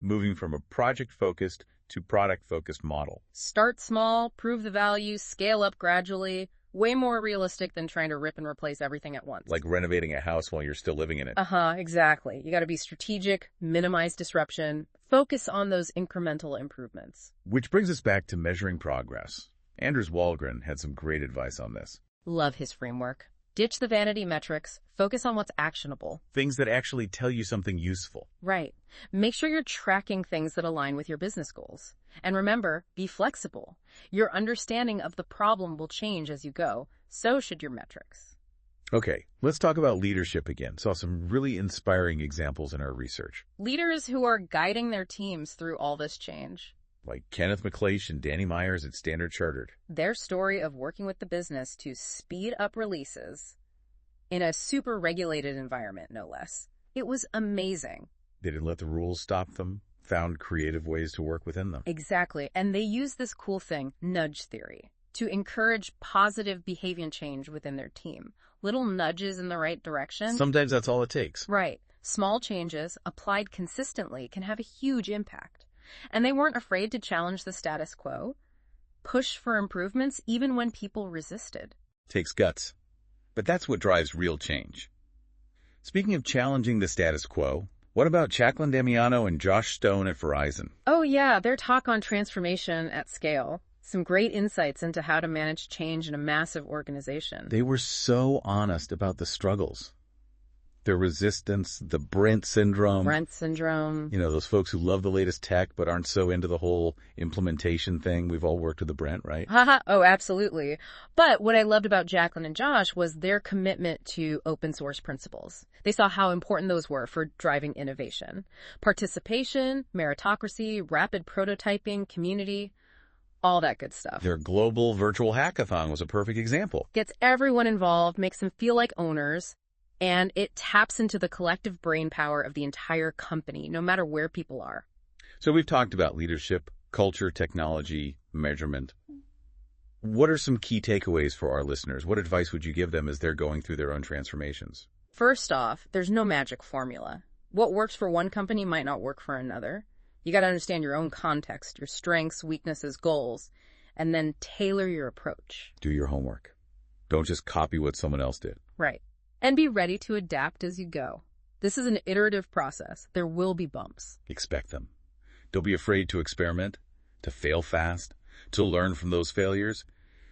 moving from a project-focused to product-focused model. Start small, prove the value, scale up gradually. Way more realistic than trying to rip and replace everything at once. Like renovating a house while you're still living in it. Exactly. You got to be strategic, minimize disruption, focus on those incremental improvements. Which brings us back to measuring progress. Anders Wahlgren had some great advice on this. Love his framework. Ditch the vanity metrics, focus on what's actionable. Things that actually tell you something useful. Right. Make sure you're tracking things that align with your business goals. And remember, be flexible. Your understanding of the problem will change as you go. So should your metrics. Okay, let's talk about leadership again. Saw some really inspiring examples in our research. Leaders who are guiding their teams through all this change. Like Kenneth McLeish and Danny Myers at Standard Chartered. Their story of working with the business to speed up releases in a super regulated environment, no less. It was amazing. They didn't let the rules stop them, found creative ways to work within them. Exactly. And they use this cool thing, nudge theory, to encourage positive behavior change within their team. Little nudges in the right direction. Sometimes that's all it takes. Right. Small changes applied consistently can have a huge impact. And they weren't afraid to challenge the status quo, push for improvements even when people resisted. Takes guts. But that's what drives real change. Speaking of challenging the status quo, what about Jacqueline Damiano and Josh Stone at Verizon? Oh yeah, their talk on transformation at scale. Some great insights into how to manage change in a massive organization. They were so honest about the struggles. Their resistance, the Brent syndrome. You know, those folks who love the latest tech but aren't so into the whole implementation thing. We've all worked with the Brent, right? Oh, absolutely. But what I loved about Jacqueline and Josh was their commitment to open source principles. They saw how important those were for driving innovation. Participation, meritocracy, rapid prototyping, community, all that good stuff. Their global virtual hackathon was a perfect example. Gets everyone involved, makes them feel like owners, and it taps into the collective brain power of the entire company, no matter where people are. So we've talked about leadership, culture, technology, measurement. What are some key takeaways for our listeners? What advice would you give them as they're going through their own transformations? First off, there's no magic formula. What works for one company might not work for another. You got to understand your own context, your strengths, weaknesses, goals, and then tailor your approach. Do your homework. Don't just copy what someone else did. Right. And be ready to adapt as you go. This is an iterative process. There will be bumps. Expect them. Don't be afraid to experiment, to fail fast, to learn from those failures,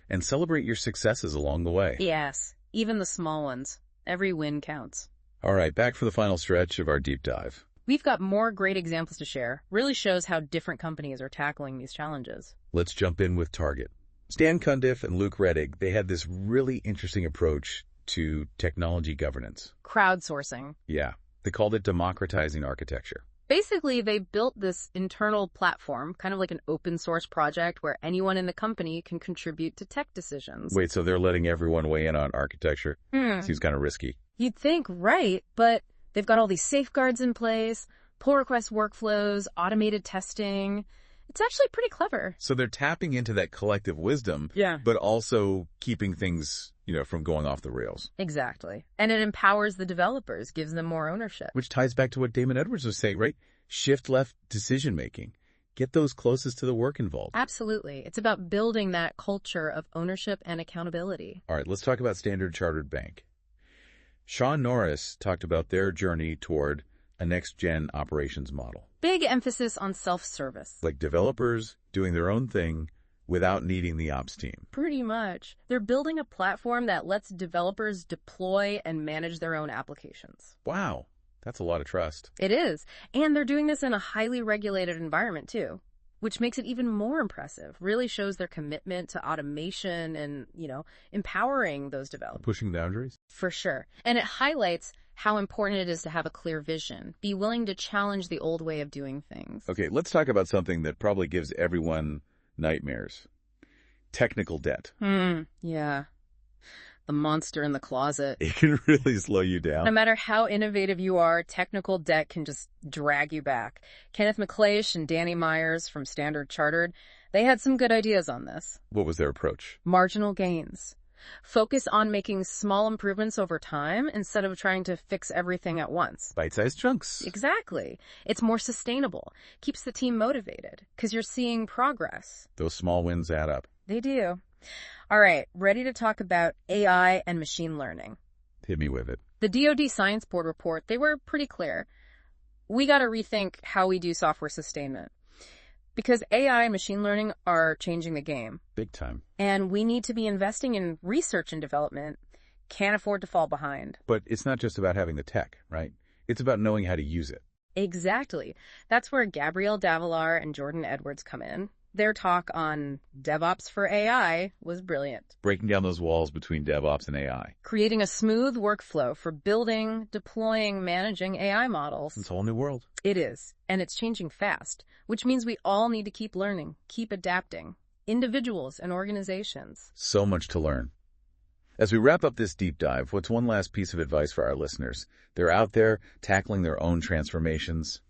and celebrate your successes along the way. Yes, even the small ones. Every win counts. All right, back for the final stretch of our deep dive. We've got more great examples to share. Really shows how different companies are tackling these challenges. Let's jump in with Target. Stan Cundiff and Luke Reddig, they had this really interesting approach to technology governance. Crowdsourcing. Yeah, they called it democratizing architecture. Basically, they built this internal platform, kind of like an open source project where anyone in the company can contribute to tech decisions. Wait, so they're letting everyone weigh in on architecture? Seems kind of risky. You'd think, right, but they've got all these safeguards in place, pull request workflows, automated testing. It's actually pretty clever. So they're tapping into that collective wisdom, but also keeping things, from going off the rails. Exactly. And it empowers the developers, gives them more ownership. Which ties back to what Damon Edwards was saying, right? Shift left decision-making. Get those closest to the work involved. Absolutely. It's about building that culture of ownership and accountability. All right, let's talk about Standard Chartered Bank. Sean Norris talked about their journey toward a next-gen operations model. Big emphasis on self-service. Like developers doing their own thing without needing the ops team. Pretty much. They're building a platform that lets developers deploy and manage their own applications. Wow, that's a lot of trust. It is. And they're doing this in a highly regulated environment, too, which makes it even more impressive. Really shows their commitment to automation and, empowering those developers. Pushing boundaries? For sure. And it highlights how important it is to have a clear vision. Be willing to challenge the old way of doing things. Okay, let's talk about something that probably gives everyone nightmares. Technical debt. Yeah. The monster in the closet. It can really slow you down. No matter how innovative you are, technical debt can just drag you back. Kenneth McLeish and Danny Myers from Standard Chartered, they had some good ideas on this. What was their approach? Marginal gains. Focus on making small improvements over time instead of trying to fix everything at once. Bite-sized chunks. Exactly. It's more sustainable. Keeps the team motivated because you're seeing progress. Those small wins add up. They do. All right, ready to talk about AI and machine learning. Hit me with it. The DoD Science Board report, they were pretty clear. We got to rethink how we do software sustainment. Because AI and machine learning are changing the game. Big time. And we need to be investing in research and development. Can't afford to fall behind. But it's not just about having the tech, right? It's about knowing how to use it. Exactly. That's where Gabrielle Davilar and Jordan Edwards come in. Their talk on DevOps for AI was brilliant. Breaking down those walls between DevOps and AI. Creating a smooth workflow for building, deploying, managing AI models. It's a whole new world. It is. And it's changing fast, which means we all need to keep learning, keep adapting. Individuals and organizations. So much to learn. As we wrap up this deep dive, what's one last piece of advice for our listeners? They're out there tackling their own transformations.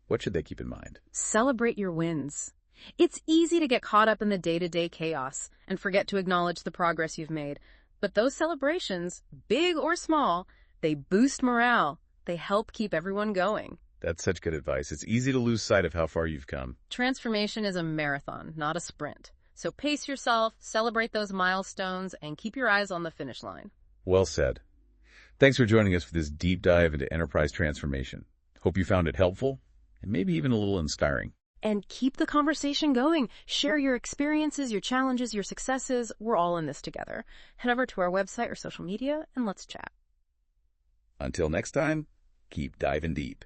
What should they keep in mind? Celebrate your wins. It's easy to get caught up in the day-to-day chaos and forget to acknowledge the progress you've made. But those celebrations, big or small, they boost morale. They help keep everyone going. That's such good advice. It's easy to lose sight of how far you've come. Transformation is a marathon, not a sprint. So pace yourself, celebrate those milestones, and keep your eyes on the finish line. Well said. Thanks for joining us for this deep dive into enterprise transformation. Hope you found it helpful and maybe even a little inspiring. And keep the conversation going. Share your experiences, your challenges, your successes. We're all in this together. Head over to our website or social media and let's chat. Until next time, keep diving deep.